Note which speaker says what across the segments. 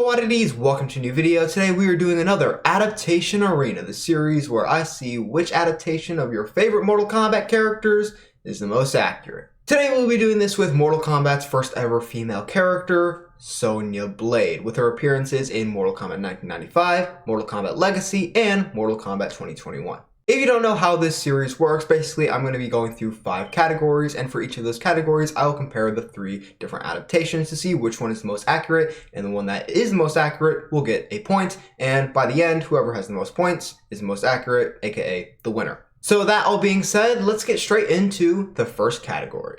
Speaker 1: go oddities, welcome to a new video. Today we are doing another adaptation arena, the series where I see which adaptation of your favorite Mortal Kombat characters is the most accurate. Today we'll be doing this with Mortal Kombat's first ever female character, Sonya Blade, with her appearances in Mortal Kombat 1995, Mortal Kombat Legacy, and Mortal Kombat 2021. If you don't know how this series works, basically I'm going to be going through 5 categories, and for each of those categories I will compare the 3 different adaptations to see which one is the most accurate, and the one that is the most accurate will get a point, and by the end whoever has the most points is the most accurate, aka the winner. So that all being said, let's get straight into the first category.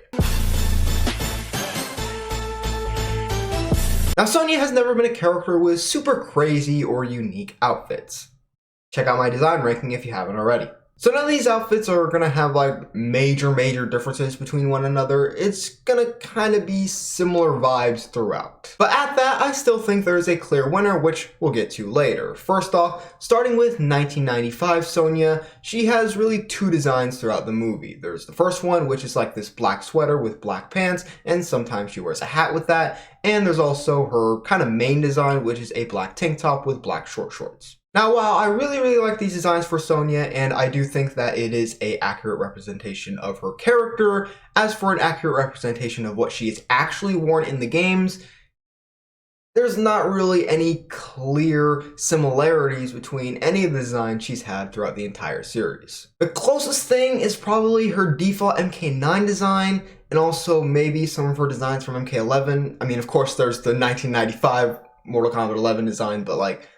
Speaker 1: Now Sonya has never been a character with super crazy or unique outfits. Check out my design ranking if you haven't already. So none of these outfits are gonna have like major differences between one another. It's gonna kind of be similar vibes throughout. But at that, I still think there's a clear winner, which we'll get to later. First off, starting with 1995 Sonya, she has really 2 designs throughout the movie. There's the first one, which is like this black sweater with black pants, and sometimes she wears a hat with that. And there's also her kind of main design, which is a black tank top with black short shorts. Now, while I really like these designs for Sonya, and I do think that it is an accurate representation of her character, as for an accurate representation of what she is actually worn in the games, there's not really any clear similarities between any of the designs she's had throughout the entire series. The closest thing is probably her default MK9 design, and also maybe some of her designs from MK11. I mean, of course, there's the 1995 Mortal Kombat 11 design, but like,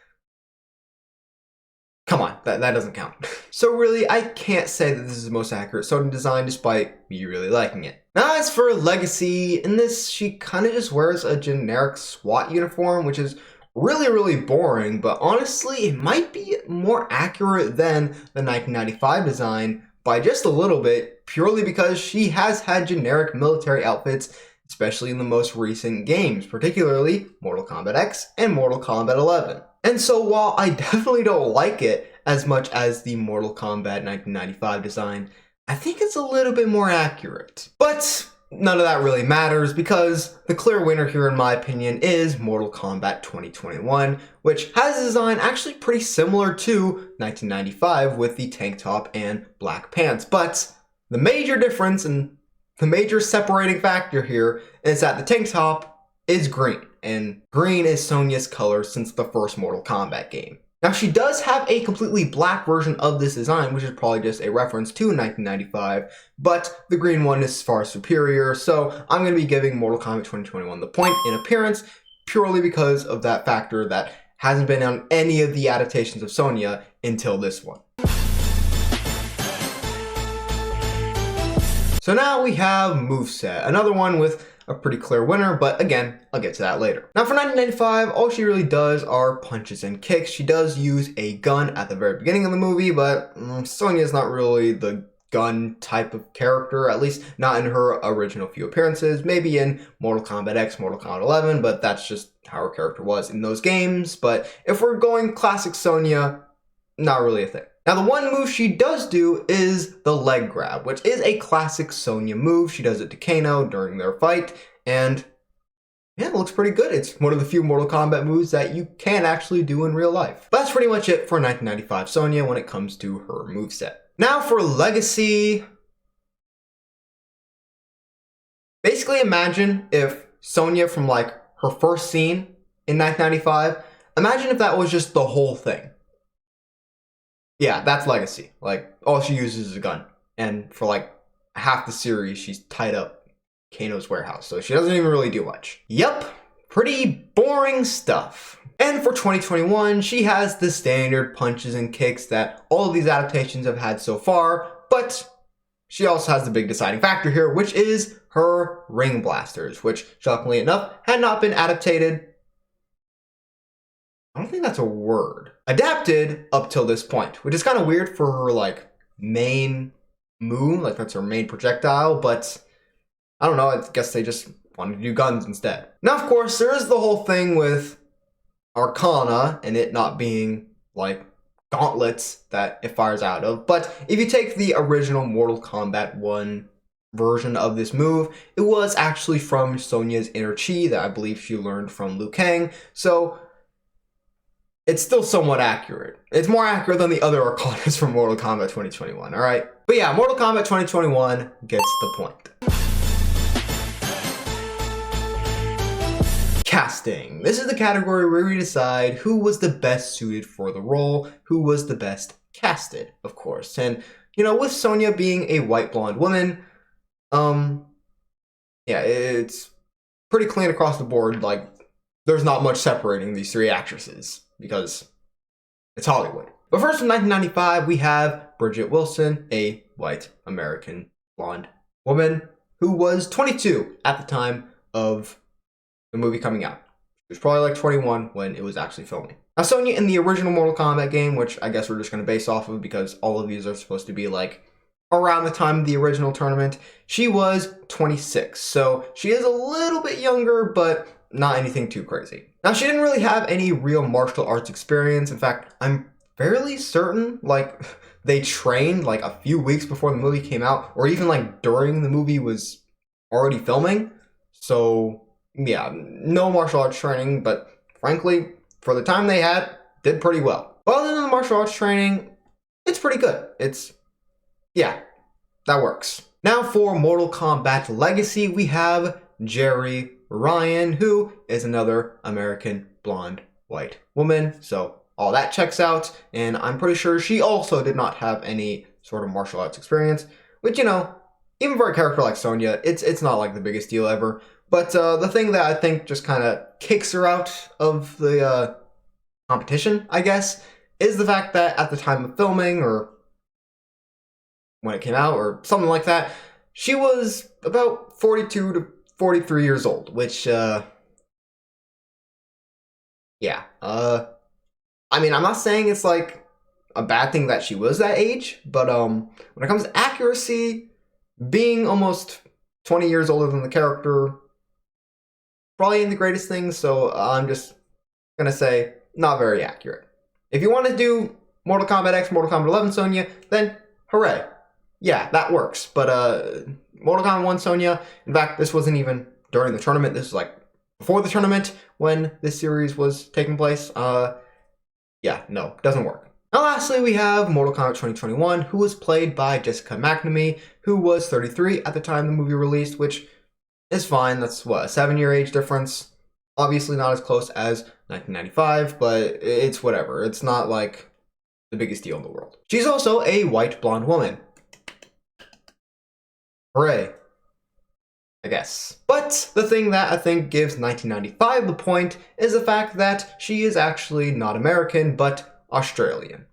Speaker 1: come on, that doesn't count. So really, I can't say that this is the most accurate Sonya design despite me really liking it. Now as for Legacy, in this she kind of just wears a generic SWAT uniform, which is really boring, but honestly it might be more accurate than the 1995 design by just a little bit, purely because she has had generic military outfits, especially in the most recent games, particularly Mortal Kombat X and Mortal Kombat 11. And so while I definitely don't like it as much as the Mortal Kombat 1995 design, I think it's a little bit more accurate. But none of that really matters because the clear winner here in my opinion is Mortal Kombat 2021, which has a design actually pretty similar to 1995 with the tank top and black pants. But the major difference and the major separating factor here is that the tank top is green, and green is Sonya's color since the first Mortal Kombat game. Now she does have a completely black version of this design, which is probably just a reference to 1995, but the green one is far superior, so I'm going to be giving Mortal Kombat 2021 the point in appearance, purely because of that factor that hasn't been on any of the adaptations of Sonya until this one. So now we have Moveset, another one with a pretty clear winner, but again, I'll get to that later. Now for 1995, all she really does are punches and kicks. She does use a gun at the very beginning of the movie, but Sonya's not really the gun type of character, at least not in her original few appearances. Maybe in Mortal Kombat X, Mortal Kombat 11, but that's just how her character was in those games. But if we're going classic Sonya, not really a thing. Now the one move she does do is the leg grab, which is a classic Sonya move. She does it to Kano during their fight, and yeah, it looks pretty good. It's one of the few Mortal Kombat moves that you can actually do in real life. But that's pretty much it for 1995 Sonya when it comes to her moveset. Now for Legacy, basically imagine if Sonya from like her first scene in 1995, imagine if that was just the whole thing. Yeah, that's Legacy. Like, all she uses is a gun. And for like half the series, she's tied up Kano's warehouse. So she doesn't even really do much. Yep, pretty boring stuff. And for 2021, she has the standard punches and kicks that all of these adaptations have had so far. But she also has the big deciding factor here, which is her ring blasters, which shockingly enough had not been adapted. I don't think that's a word. Adapted up till this point, which is kind of weird for her like main move, like that's her main projectile, but I don't know, I guess they just wanted to do guns instead. Now of course there is the whole thing with Arcana and it not being like gauntlets that it fires out of, but if you take the original Mortal Kombat 1 version of this move, it was actually from Sonya's inner chi that I believe she learned from Liu Kang, so it's still somewhat accurate. It's more accurate than the other Arcanas from Mortal Kombat 2021, alright? But yeah, Mortal Kombat 2021 gets the point. Casting. This is the category where we decide who was the best suited for the role, who was the best casted, of course. And, you know, with Sonya being a white blonde woman, yeah, it's pretty clean across the board. Like, there's not much separating these three actresses because it's Hollywood. But first, in 1995, we have Bridget Wilson, a white American blonde woman who was 22 at the time of the movie coming out. She was probably like 21 when it was actually filming. Now, Sonya in the original Mortal Kombat game, which I guess we're just going to base off of because all of these are supposed to be like around the time of the original tournament, she was 26. So she is a little bit younger, but not anything too crazy. Now, she didn't really have any real martial arts experience. In fact, I'm fairly certain like they trained like a few weeks before the movie came out, or even like during the movie was already filming. So yeah, no martial arts training, but frankly, for the time they had, did pretty well. But other than the martial arts training, it's pretty good. Yeah, that works. Now for Mortal Kombat Legacy, we have Jerry Ryan, who is another American blonde white woman. So all that checks out, and I'm pretty sure she also did not have any sort of martial arts experience, which, you know, even for a character like Sonya, it's not like the biggest deal ever. But the thing that I think just kind of kicks her out of the competition, I guess, is the fact that at the time of filming, or when it came out, or something like that, she was about 42 to 43 years old, which, yeah. I mean, I'm not saying it's like a bad thing that she was that age, but when it comes to accuracy, being almost 20 years older than the character probably ain't the greatest thing, so I'm just gonna say not very accurate. If you want to do Mortal Kombat X, Mortal Kombat 11 Sonya, then hooray. Yeah, that works. But Mortal Kombat 1 Sonya, in fact, this wasn't even during the tournament. This was like before the tournament when this series was taking place. Yeah, no, doesn't work. Now lastly, we have Mortal Kombat 2021, who was played by Jessica McNamee, who was 33 at the time the movie released, which is fine. That's what, a 7-year age difference. Obviously not as close as 1995, but it's whatever. It's not like the biggest deal in the world. She's also a white blonde woman. Hooray. I guess. But the thing that I think gives 1995 the point is the fact that she is actually not American, but Australian.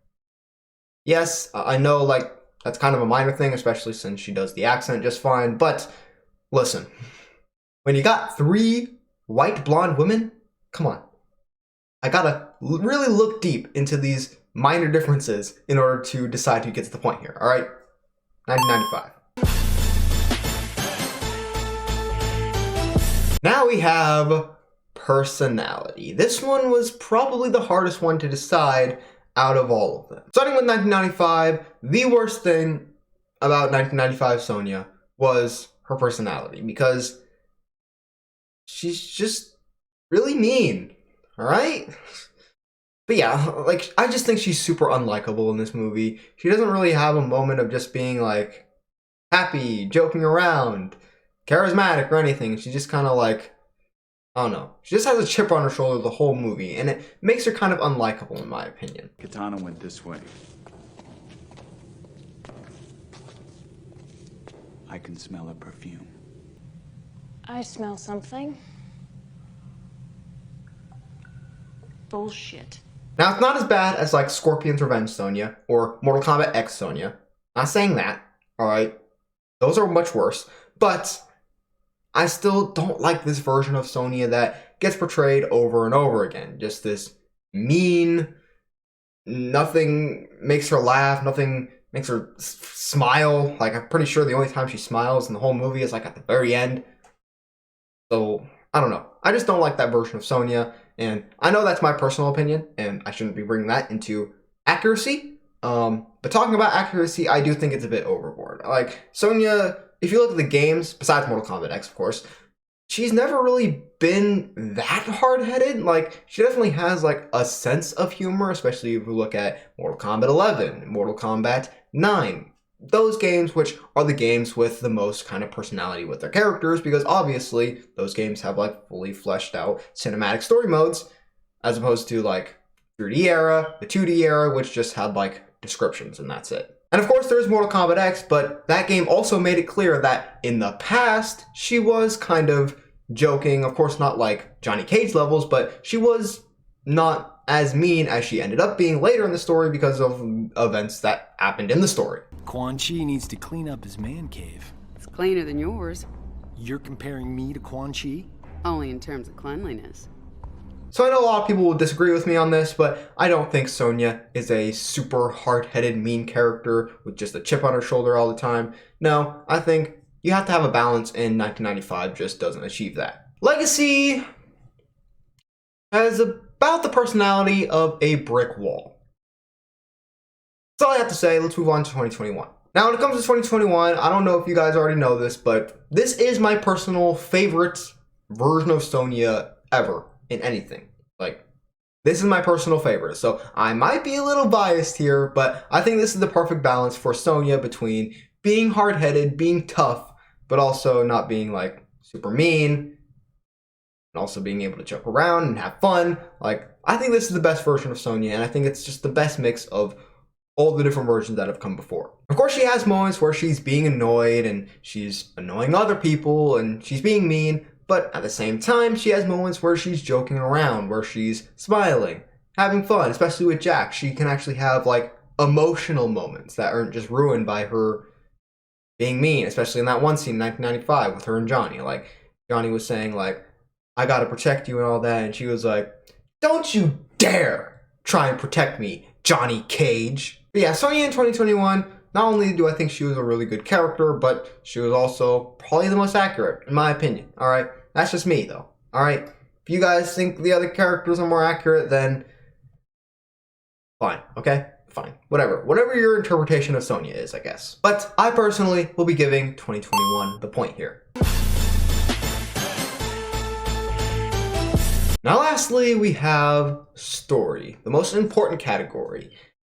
Speaker 1: Yes, I know, like, that's kind of a minor thing, especially since she does the accent just fine, but listen. When you got 3 white blonde women, come on. I gotta really look deep into these minor differences in order to decide who gets the point here, alright? 1995. Now we have personality. This one was probably the hardest one to decide out of all of them. Starting with 1995, the worst thing about 1995 Sonya was her personality, because she's just really mean, alright? But yeah, like, I just think she's super unlikable in this movie. She doesn't really have a moment of just being, like, happy, joking around, charismatic or anything. She's just kind of like, I don't know. She just has a chip on her shoulder the whole movie, and it makes her kind of unlikable in my opinion.
Speaker 2: Katana went this way. I can smell a perfume.
Speaker 3: I smell something. Bullshit.
Speaker 1: Now, it's not as bad as like Scorpion's Revenge Sonya or Mortal Kombat X Sonya. Not saying that, alright? Those are much worse, but I still don't like this version of Sonya that gets portrayed over and over again. Just this mean, nothing makes her laugh, nothing makes her smile. Like, I'm pretty sure the only time she smiles in the whole movie is like at the very end. So, I don't know. I just don't like that version of Sonya, and I know that's my personal opinion, and I shouldn't be bringing that into accuracy. But talking about accuracy, I do think it's a bit overboard. Like, Sonya, if you look at the games, besides Mortal Kombat X, of course, she's never really been that hard-headed. Like, she definitely has like a sense of humor, especially if we look at Mortal Kombat 11, Mortal Kombat 9. Those games, which are the games with the most kind of personality with their characters, because obviously those games have like fully fleshed out cinematic story modes, as opposed to like 3D era, the 2D era, which just had like descriptions and that's it. And of course there's Mortal Kombat X, but that game also made it clear that in the past, she was kind of joking, of course not like Johnny Cage levels, but she was not as mean as she ended up being later in the story because of events that happened in the story.
Speaker 4: Quan Chi needs to clean up his man cave.
Speaker 5: It's cleaner than yours,
Speaker 4: You're comparing me to Quan Chi?
Speaker 5: only in terms of cleanliness.
Speaker 1: So I know a lot of people will disagree with me on this, but I don't think Sonya is a super hard-headed, mean character with just a chip on her shoulder all the time. No, I think you have to have a balance, and 1995 just doesn't achieve that. Legacy has about the personality of a brick wall. That's all I have to say. Let's move on to 2021. Now, when it comes to 2021, I don't know if you guys already know this, but this is my personal favorite version of Sonya ever in anything. Like, this is my personal favorite. So I might be a little biased here, but I think this is the perfect balance for Sonya between being hard-headed, being tough, but also not being like super mean, and also being able to joke around and have fun. Like, I think this is the best version of Sonya, and I think it's just the best mix of all the different versions that have come before. Of course, she has moments where she's being annoyed and she's annoying other people and she's being mean, but at the same time, she has moments where she's joking around, where she's smiling, having fun, especially with Jack. She can actually have like emotional moments that aren't just ruined by her being mean, especially in that one scene in 1995 with her and Johnny. Like, Johnny was saying like, I gotta protect you and all that, and she was like, don't you dare try and protect me, Johnny Cage. But yeah, Sonya in 2021, not only do I think she was a really good character, but she was also probably the most accurate, in my opinion. Alright, that's just me though. Alright, if you guys think the other characters are more accurate, then fine, okay? Fine, whatever your interpretation of Sonya is, I guess. But I personally will be giving 2021 the point here. Now lastly, we have story, the most important category.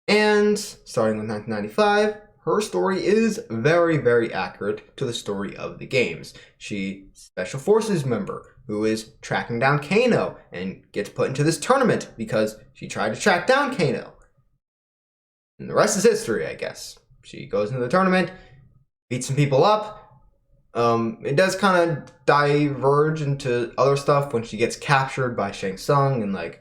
Speaker 1: And starting with 1995, her story is very, very accurate to the story of the games. She's a Special Forces member who is tracking down Kano and gets put into this tournament because she tried to track down Kano. And the rest is history, I guess. She goes into the tournament, beats some people up. It does kind of diverge into other stuff when she gets captured by Shang Tsung and like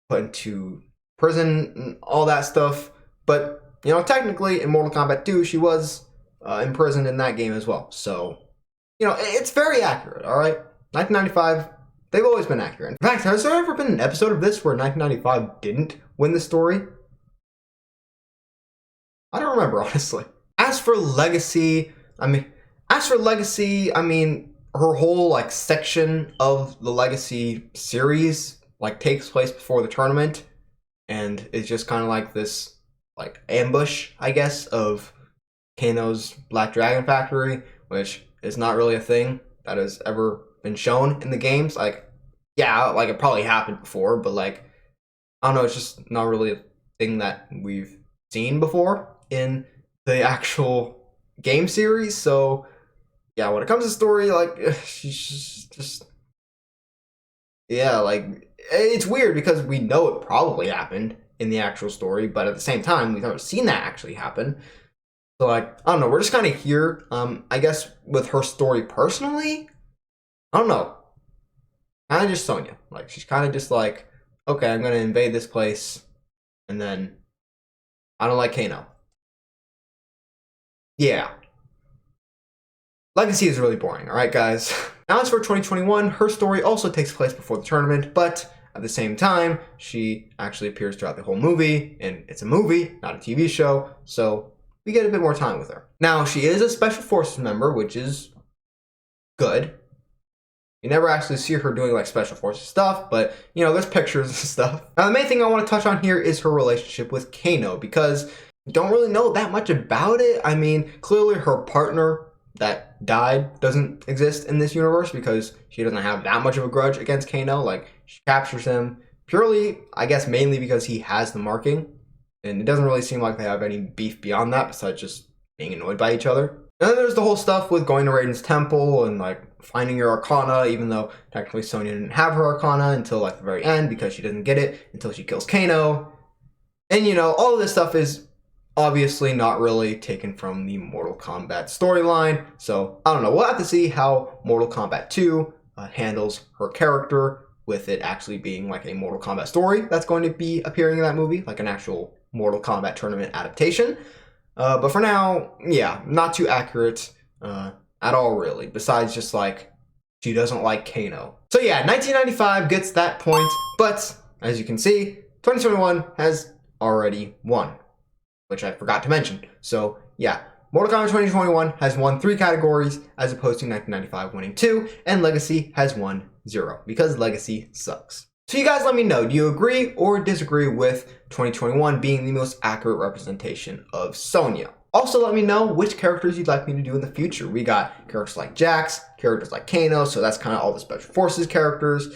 Speaker 1: put into prison and all that stuff. But, you know, technically in Mortal Kombat 2, she was imprisoned in that game as well. So, you know, it's very accurate, alright? 1995, they've always been accurate. In fact, has there ever been an episode of this where 1995 didn't win the story? I don't remember, honestly. As for Legacy, I mean, her whole, like, section of the Legacy series, like, takes place before the tournament. And it's just kind of like this, like, ambush, I guess, of Kano's Black Dragon Factory, which is not really a thing that has ever been shown in the games. Like, yeah, like, it probably happened before, but, like, I don't know, it's just not really a thing that we've seen before in the actual game series. So, yeah, when it comes to story, like, she's just, yeah, like, it's weird because we know it probably happened in the actual story, but at the same time, we've never seen that actually happen. So, like, I don't know, we're just kind of here, I guess, with her story personally, I don't know, kind of just Sonya. Like, she's kind of just like, okay, I'm going to invade this place, and then I don't like Kano. Yeah. Legacy is really boring, alright guys? Now as for 2021, her story also takes place before the tournament, but at the same time, she actually appears throughout the whole movie, and it's a movie, not a TV show, so we get a bit more time with her. Now, she is a Special Forces member, which is good. You never actually see her doing like Special Forces stuff, but you know, there's pictures and stuff. Now, the main thing I want to touch on here is her relationship with Kano, because you don't really know that much about it. I mean, clearly her partner that died doesn't exist in this universe because she doesn't have that much of a grudge against Kano. Like, she captures him purely, I guess, mainly because he has the marking. And it doesn't really seem like they have any beef beyond that besides just being annoyed by each other. And then there's the whole stuff with going to Raiden's temple and like finding your Arcana, even though technically Sonya didn't have her Arcana until like the very end because she doesn't get it until she kills Kano. And you know, all of this stuff is obviously not really taken from the Mortal Kombat storyline. So I don't know, we'll have to see how Mortal Kombat 2 handles her character, with it actually being like a Mortal Kombat story that's going to be appearing in that movie, like an actual Mortal Kombat tournament adaptation. But for now, yeah, not too accurate at all, really, besides just like she doesn't like Kano. So yeah, 1995 gets that point, but as you can see, 2021 has already won, which I forgot to mention. So yeah, Mortal Kombat 2021 has won 3 categories as opposed to 1995 winning 2, and Legacy has won 0 because Legacy sucks. So you guys let me know, do you agree or disagree with 2021 being the most accurate representation of Sonya? Also let me know which characters you'd like me to do in the future. We got characters like Jax, characters like Kano, so that's kind of all the Special Forces characters.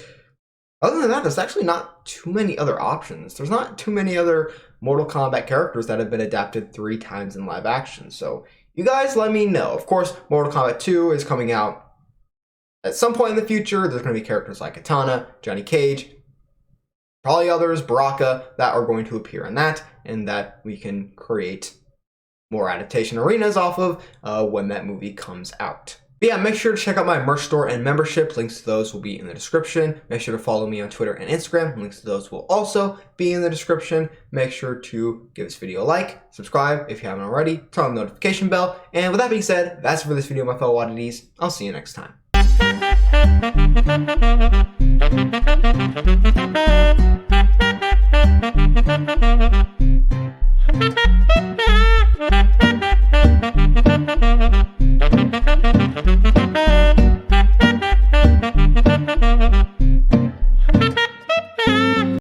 Speaker 1: Other than that, there's actually not too many other options. There's not too many other Mortal Kombat characters that have been adapted 3 times in live action. So you guys let me know. Of course, Mortal Kombat 2 is coming out at some point in the future. There's going to be characters like Katana, Johnny Cage, probably others, Baraka, that are going to appear in that, and that we can create more adaptation arenas off of when that movie comes out. But yeah, make sure to check out my merch store and membership. Links to those will be in the description. Make sure to follow me on Twitter and Instagram. Links to those will also be in the description. Make sure to give this video a like, subscribe if you haven't already, turn on the notification bell. And with that being said, that's it for this video, my fellow oddities. I'll see you next time.